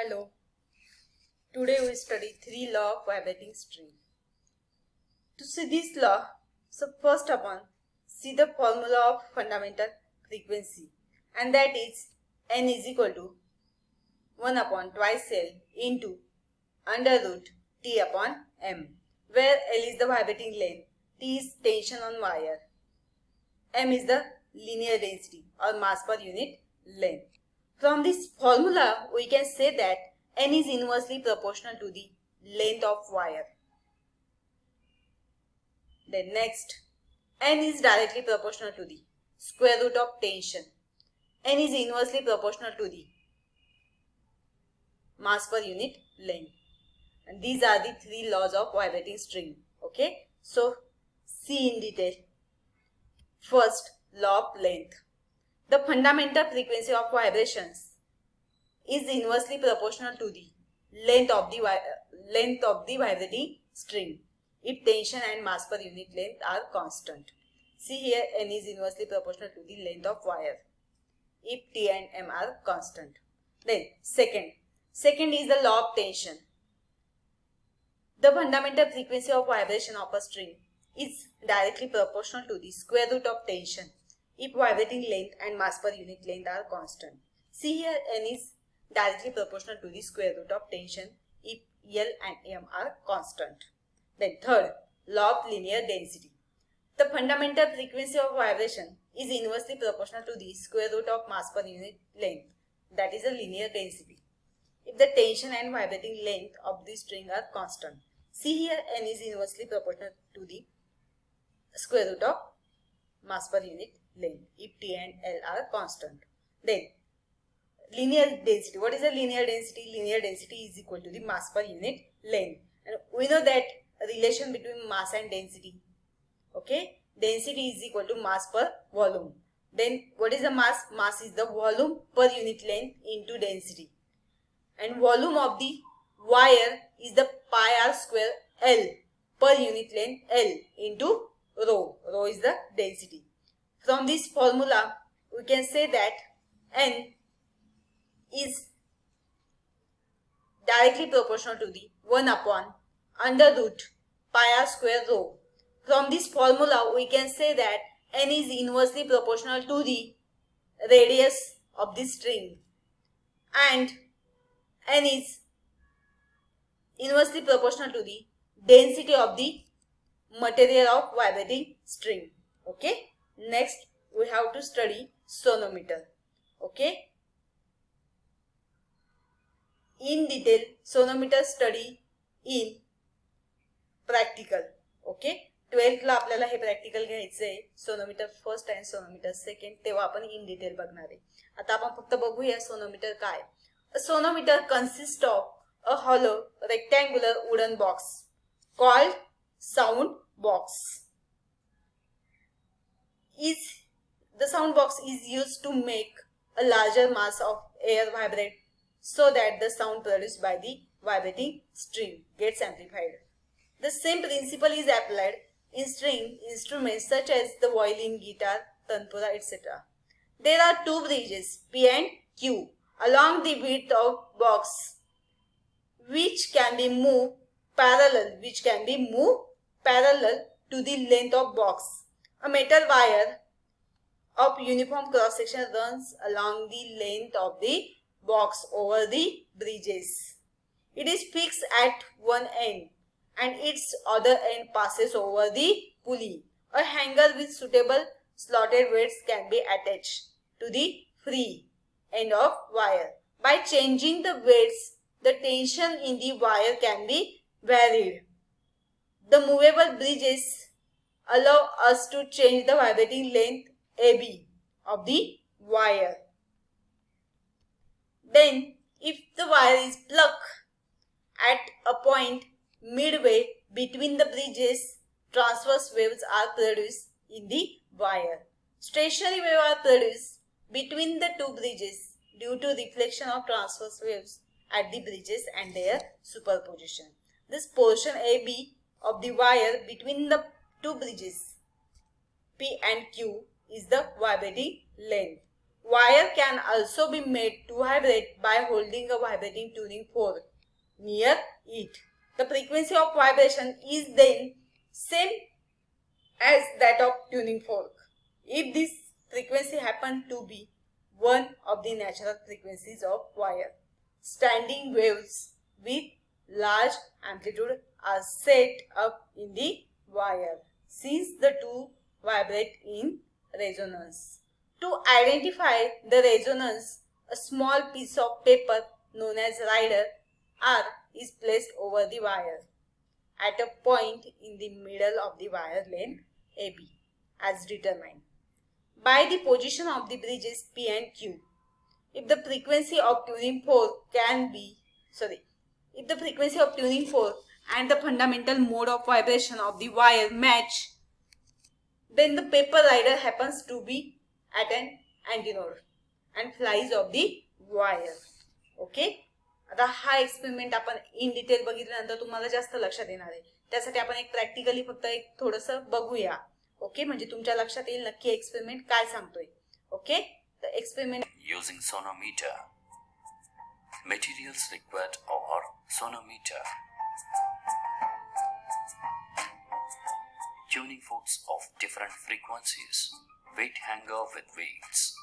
Hello. Today we study three laws of vibrating string. To see this law, so first upon see the formula of fundamental frequency, and that is n is equal to 1 upon twice L into under root T upon M, where L is the vibrating length, T is tension on wire, M is the linear density or mass per unit length. From this formula, we can say that n is inversely proportional to the length of wire. Then next, n is directly proportional to the square root of tension. N is inversely proportional to the mass per unit length. And these are the three laws of vibrating string. Okay, so see in detail. First, law of length. The fundamental frequency of vibrations is inversely proportional to the length of the vibrating string if tension and mass per unit length are constant. See here, n is inversely proportional to the length of wire if T and M are constant. Then second is the law of tension. The fundamental frequency of vibration of a string is directly proportional to the square root of tension if vibrating length and mass per unit length are constant. See here, n is directly proportional to the square root of tension if L and M are constant. Then third, law of linear density. The fundamental frequency of vibration is inversely proportional to the square root of mass per unit length, that is a linear density, if the tension and vibrating length of the string are constant. See here, n is inversely proportional to the square root of mass per unit length if T and L are constant. Then linear density. What is the linear density? Linear density is equal to the mass per unit length. And we know that relation between mass and density. Okay, density is equal to mass per volume. Then what is the mass? Mass is the volume per unit length into density. And volume of the wire is the pi r square L per unit length L into rho. Rho is the density. From this formula, we can say that n is directly proportional to the 1 upon under root pi r square rho. From this formula, we can say that n is inversely proportional to the radius of the string and n is inversely proportional to the density of the material of vibrating string. Okay. Next, we have to study sonometer. Okay. In detail, sonometer study in practical. Okay. 12th ला आपल्याला हे practical घ्यायचं आहे. Sonometer first आणि sonometer second, तेव्हा आपण in detail बघणार आहे. आता आपण फक्त बघूया सोनोमीटर काय. A sonometer consists of a hollow rectangular wooden box called sound box. The sound box is used to make a larger mass of air vibrate so that the sound produced by the vibrating string gets amplified. The same principle is applied in string instruments such as the violin, guitar, tanpura, etc. There are two bridges P and Q along the width of box which can be moved parallel to the length of box. A metal wire of uniform cross section runs along the length of the box over the bridges. It is fixed at one end and its other end passes over the pulley. A hanger with suitable slotted weights can be attached to the free end of wire. By changing the weights, the tension in the wire can be varied. The movable bridges allow us to change the vibrating length AB of the wire. Then, if the wire is plucked at a point midway between the bridges, transverse waves are produced in the wire. Stationary waves are produced between the two bridges due to reflection of transverse waves at the bridges and their superposition. This portion AB of the wire between the two bridges P and Q is the vibrating length. Wire can also be made to vibrate by holding a vibrating tuning fork near it. The frequency of vibration is then same as that of tuning fork. If this frequency happens to be one of the natural frequencies of wire, standing waves with large amplitude are set up in the wire since the two vibrate in resonance. To identify the resonance, a small piece of paper known as rider R is placed over the wire at a point in the middle of the wire length AB as determined by the position of the bridges P and Q. If the frequency of tuning fork and the fundamental mode of vibration of the wire match, then the paper rider happens to be at an antinode and flies of the wire. Okay. आता हा experiment आपण in detail बघितल्यानंतर तुम्हाला जास्त लक्षात येणार आहे. त्यासाठी आपण एक प्रॅक्टिकली फक्त एक थोडंसं बघूया. ओके, म्हणजे तुमच्या लक्षात येईल नक्की एक्सपेरिमेंट काय सांगतोय. ओके, तर experiment using sonometer. Materials required are sonometer, tuning forks of different frequencies, weight hanger with weights,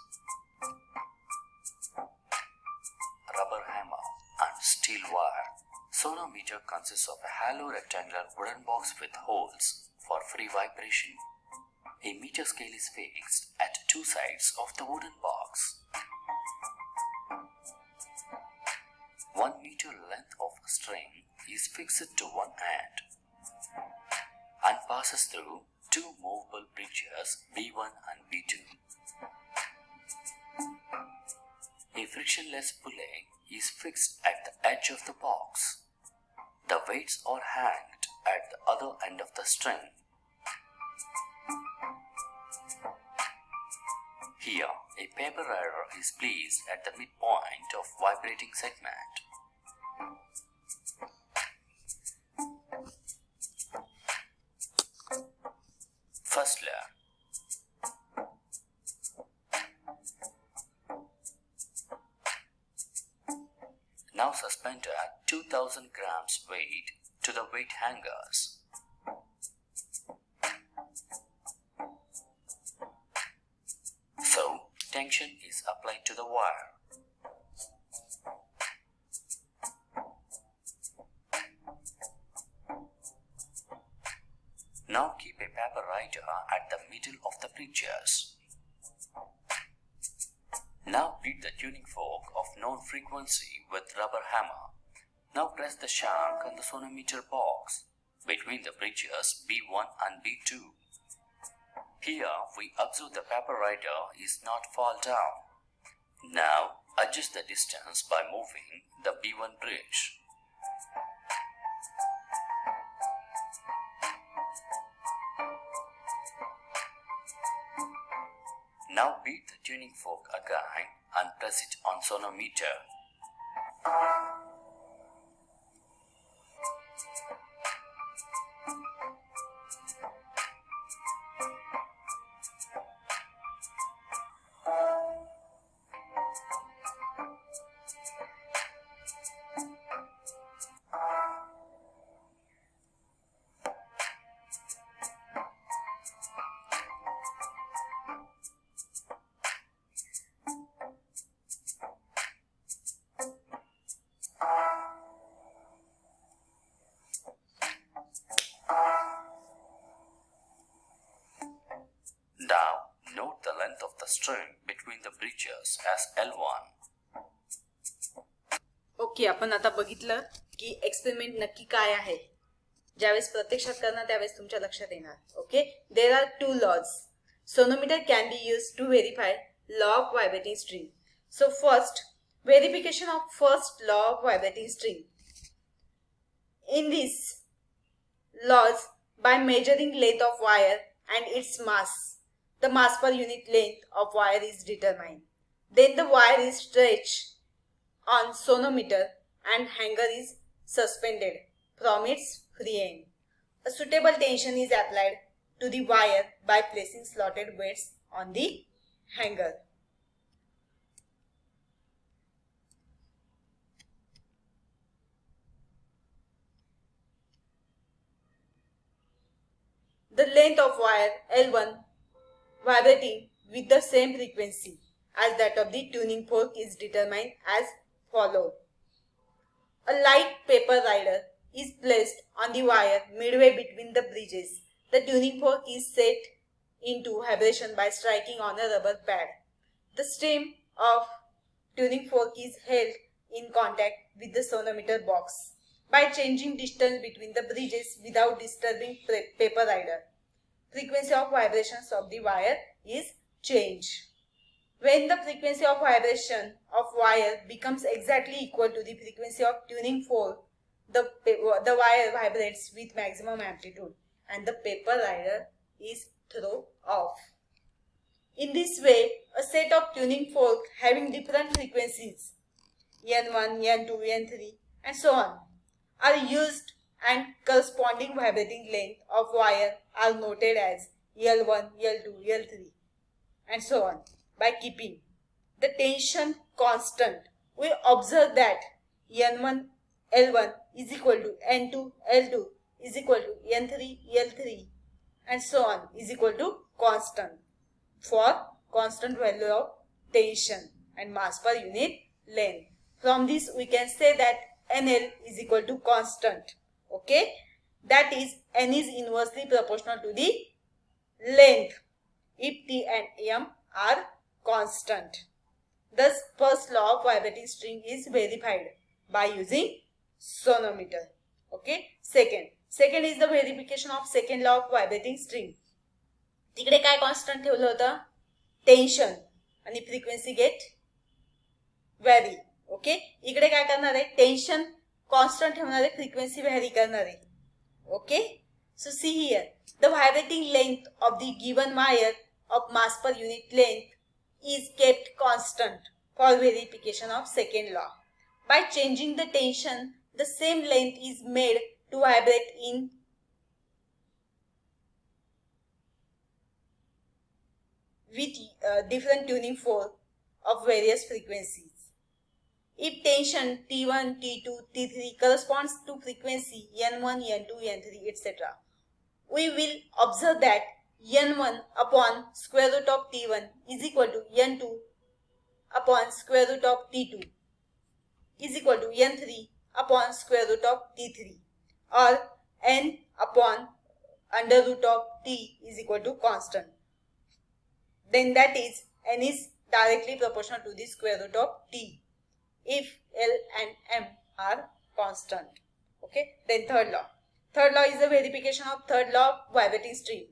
rubber hammer and steel wire. Sonometer consists of a hollow rectangular wooden box with holes for free vibration. A meter scale is fixed at two sides of the wooden box. 1 meter length of string is fixed to one end and passes through two movable bridges B1 and B2. A frictionless pulley is fixed at the edge of the box. The weights are hanged at the other end of the string. Here, a paper rider is placed at the midpoint of vibrating segment. First layer. Now suspend at 2000 grams weight to the weight hangers. So, tension is applied to the wire. Now keep a paper rider at the middle of the bridges. Now beat the tuning fork of known frequency with rubber hammer. Now press the shank on the sonometer box between the bridges B1 and B2. Here we observe the paper rider is not fall down. Now adjust the distance by moving the B1 bridge. Now beat the tuning fork again and press it on sonometer. Now note the length of the string between the bridges as L1. Okay, आपण आता बघितलं की experiment नक्की काय आहे. ज्यावेळेस प्रत्यक्षात करणार त्यावेळेस तुमच्या लक्षात येणार. Okay, there are two laws. Sonometer can be use to verify law of vibrating string. So first, verification of first law of vibrating string. In this laws, by measuring length of wire and its mass, the mass per unit length of wire is determined. Then the wire is stretched on sonometer and hanger is suspended from its free end. A suitable tension is applied to the wire by placing slotted weights on the hanger. the length of wire L1 vibrating with the same frequency as that of the tuning fork is determined as follows. A light paper rider is placed on the wire midway between the bridges. The tuning fork is set into vibration by striking on a rubber pad. The stem of tuning fork is held in contact with the sonometer box by changing distance between the bridges without disturbing paper rider. Frequency of vibrations of the wire is changed. When the frequency of vibration of wire becomes exactly equal to the frequency of tuning fork, the wire vibrates with maximum amplitude and the paper rider is thrown off. In this way, a set of tuning fork having different frequencies N1, N2, N3 and so on are used and corresponding vibrating length of wire are noted as L1, L2, L3 and so on. By keeping the tension constant, we observe that N1 L1 is equal to N2 L2 is equal to N3 L3 and so on is equal to constant for constant value of tension and mass per unit length. From this we can say that NL is equal to constant. Okay, that is N is inversely proportional to the length if T and M are constant. Thus, first law of vibrating string is verified by using sonometer. Okay. Second is the verification of second law of vibrating string. तिकडे काय constant ठेवलं होतं? Tension आणि frequency gate vary. Okay. इकडे काय करणार आहे? Tension constant ठेवणार आहे, फ्रिक्वेन्सी व्हॅरी करणार आहे. Okay. So see here, the vibrating length of the given wire of mass per unit length is kept constant for verification of second law. By changing the tension, the same length is made to vibrate in with different tuning fork of various frequencies. If tension T1, T2, T3 corresponds to frequency N1, N2, N3, etc., we will observe that N1 upon square root of T1 is equal to N2 upon square root of T2 is equal to N3 upon square root of T3 or N upon under root of T is equal to constant. Then that is N is directly proportional to the square root of T if L and M are constant. Okay. Then third law. Third law is the verification of third law of vibrating string.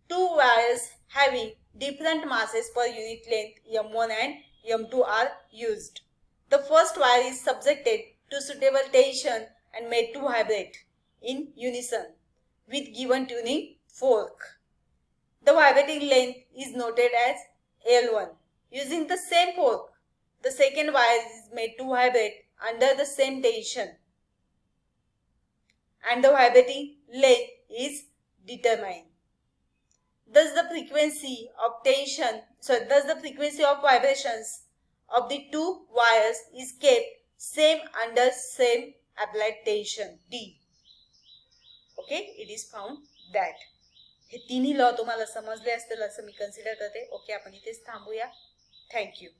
Two wires having different masses per unit length M1 and M2 are used. The first wire is subjected to suitable tension and made to vibrate in unison with given tuning fork. The vibrating length is noted as L1. Using the same fork, the second wire is made to vibrate under the same tension and the vibrating length is determined. Thus the frequency of vibrations of the two wires is kept same under same applied tension T. Okay, it is found that हे तिन्ही law तुम्हाला समजले असतील असं मी consider करते. Okay, आपण इथेच थांबूया. Thank you.